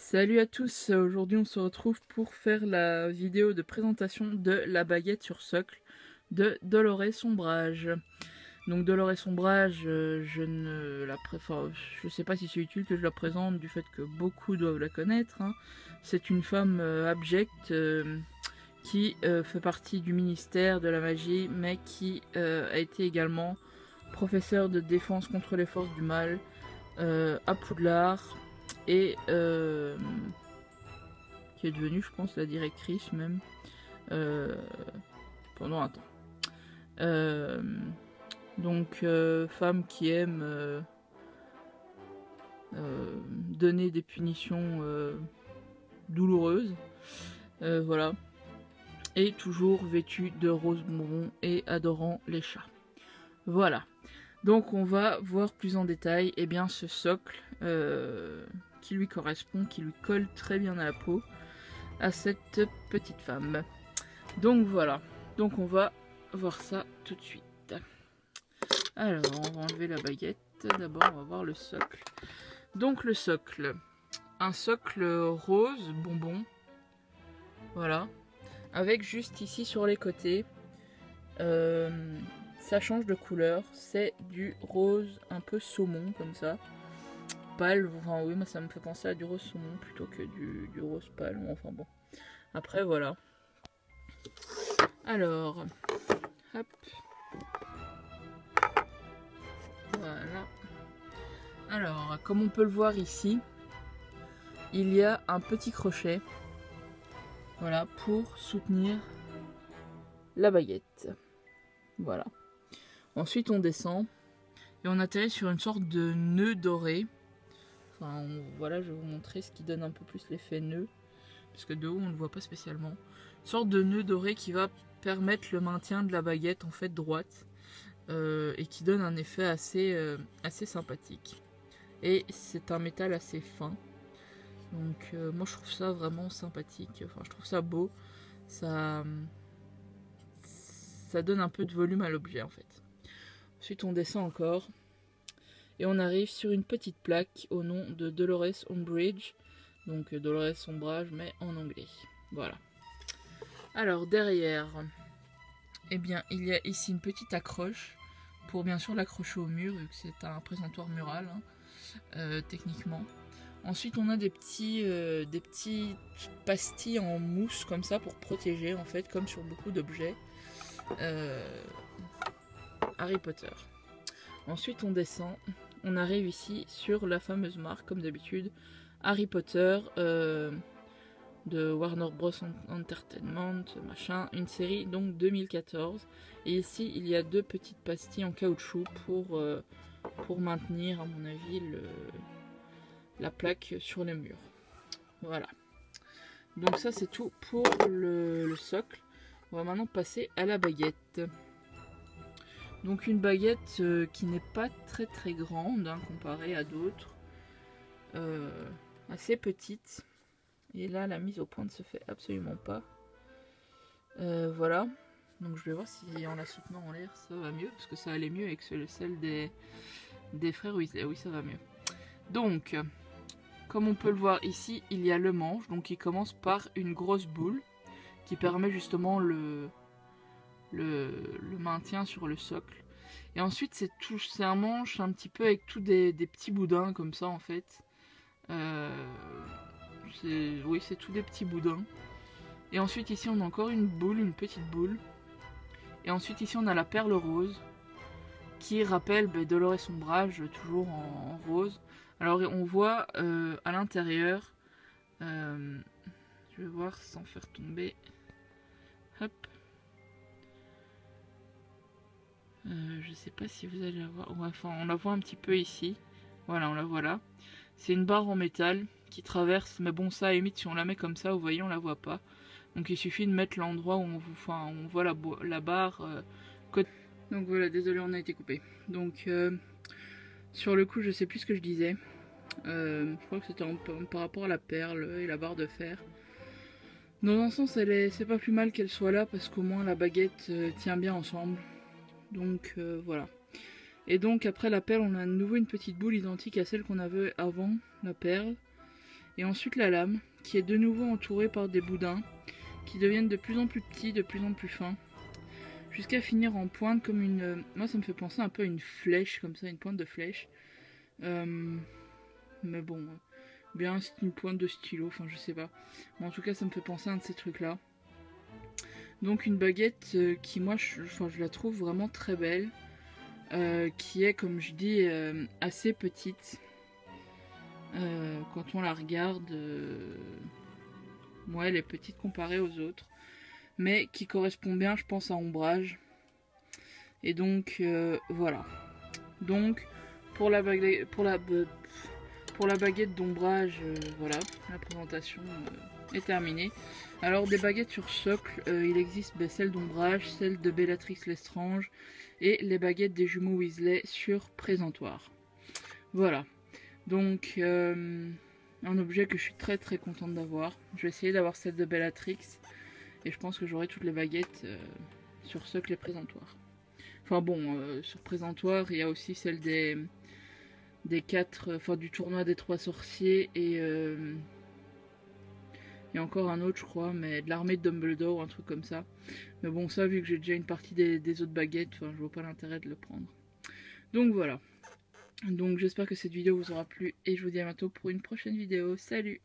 Salut à tous, aujourd'hui on se retrouve pour faire la vidéo de présentation de la baguette sur socle de Dolores Ombrage. Donc Dolores Ombrage, je sais pas si c'est utile que je la présente du fait que beaucoup doivent la connaître. Hein. C'est une femme abjecte qui fait partie du ministère de la magie, mais qui a été également professeure de défense contre les forces du mal à Poudlard. Et qui est devenue, je pense, la directrice même pendant un temps. Donc, femme qui aime donner des punitions douloureuses, voilà, et toujours vêtue de rose bonbon et adorant les chats. Voilà. Donc on va voir plus en détail ce socle qui lui correspond, qui lui colle très bien à la peau à cette petite femme. Donc voilà, donc on va voir ça tout de suite. Alors on va enlever la baguette, d'abord on va voir le socle. Donc le socle, un socle rose bonbon, voilà, avec juste ici sur les côtés, ça change de couleur, c'est du rose un peu saumon comme ça. Pâle, enfin oui, moi ça me fait penser à du rose saumon plutôt que du rose pâle, enfin bon. Après voilà. Alors, hop. Voilà. Alors, comme on peut le voir ici, il y a un petit crochet, voilà, pour soutenir la baguette. Voilà. Ensuite on descend et on atterrit sur une sorte de nœud doré. Enfin, voilà, je vais vous montrer ce qui donne un peu plus l'effet nœud, parce que de haut on ne le voit pas spécialement. Une sorte de nœud doré qui va permettre le maintien de la baguette en fait droite, et qui donne un effet assez sympathique. Et c'est un métal assez fin, donc moi je trouve ça vraiment sympathique. Enfin, je trouve ça beau, ça donne un peu de volume à l'objet en fait. Ensuite on descend encore. Et on arrive sur une petite plaque au nom de Dolores Umbridge. Donc Dolores Ombrage, mais en anglais. Voilà. Alors derrière, il y a ici une petite accroche pour bien sûr l'accrocher au mur, vu que c'est un présentoir mural, hein, techniquement. Ensuite on a des petits pastilles en mousse comme ça pour protéger en fait, comme sur beaucoup d'objets Harry Potter. Ensuite on descend. On arrive ici sur la fameuse marque, comme d'habitude, Harry Potter de Warner Bros Entertainment, machin, une série donc 2014. Et ici, il y a deux petites pastilles en caoutchouc pour maintenir, à mon avis, la plaque sur les murs. Voilà. Donc ça, c'est tout pour le socle. On va maintenant passer à la baguette. Donc une baguette qui n'est pas très grande, hein, comparée à d'autres, assez petite. Et là la mise au point ne se fait absolument pas. Voilà, donc je vais voir si en la soutenant en l'air ça va mieux, parce que ça allait mieux avec celle des frères Weasley. Oui, ça va mieux. Donc comme on peut le voir ici, il y a le manche, donc qui commence par une grosse boule qui permet justement le maintien sur le socle. Et ensuite c'est un manche un petit peu avec tous des petits boudins comme ça en fait. Oui, c'est tous des petits boudins. Et ensuite ici on a encore une boule, une petite boule. Et ensuite ici on a la perle rose qui rappelle Dolores Ombrage, toujours en rose. Alors on voit à l'intérieur, je vais voir sans faire tomber. Hop. Je sais pas si vous allez la voir. Ouais, enfin, on la voit un petit peu ici. Voilà, on la voit là. C'est une barre en métal qui traverse. Mais bon, ça, à la limite, si on la met comme ça, vous voyez, on la voit pas. Donc il suffit de mettre l'endroit où on voit la barre. Donc voilà, désolé, on a été coupé. Donc sur le coup, je sais plus ce que je disais. Je crois que c'était par rapport à la perle et la barre de fer. Dans un sens, c'est pas plus mal qu'elle soit là parce qu'au moins la baguette tient bien ensemble. Donc voilà. Et donc après la perle, on a à nouveau une petite boule identique à celle qu'on avait avant la perle. Et ensuite la lame, qui est de nouveau entourée par des boudins, qui deviennent de plus en plus petits, de plus en plus fins, jusqu'à finir en pointe comme une... Moi ça me fait penser un peu à une flèche, comme ça, une pointe de flèche. Mais bon, bien c'est une pointe de stylo, enfin je sais pas. Mais en tout cas ça me fait penser à un de ces trucs là. Donc une baguette qui moi je la trouve vraiment très belle. Qui est comme je dis assez petite. Quand on la regarde, ouais, elle est petite comparée aux autres. Mais qui correspond bien je pense à ombrage. Et donc voilà. Donc pour la baguette d'ombrage, voilà, la présentation est terminée. Alors des baguettes sur socle, il existe celle d'ombrage, celle de Bellatrix Lestrange et les baguettes des jumeaux Weasley sur présentoir. Voilà, donc un objet que je suis très très contente d'avoir. Je vais essayer d'avoir celle de Bellatrix et je pense que j'aurai toutes les baguettes sur socle et présentoir. Enfin bon, sur présentoir, il y a aussi celle des 4, enfin du tournoi des 3 sorciers et il y a encore un autre je crois, mais de l'armée de Dumbledore ou un truc comme ça. Mais bon ça vu que j'ai déjà une partie des autres baguettes, enfin je vois pas l'intérêt de le prendre. Donc voilà. Donc j'espère que cette vidéo vous aura plu et je vous dis à bientôt pour une prochaine vidéo. Salut!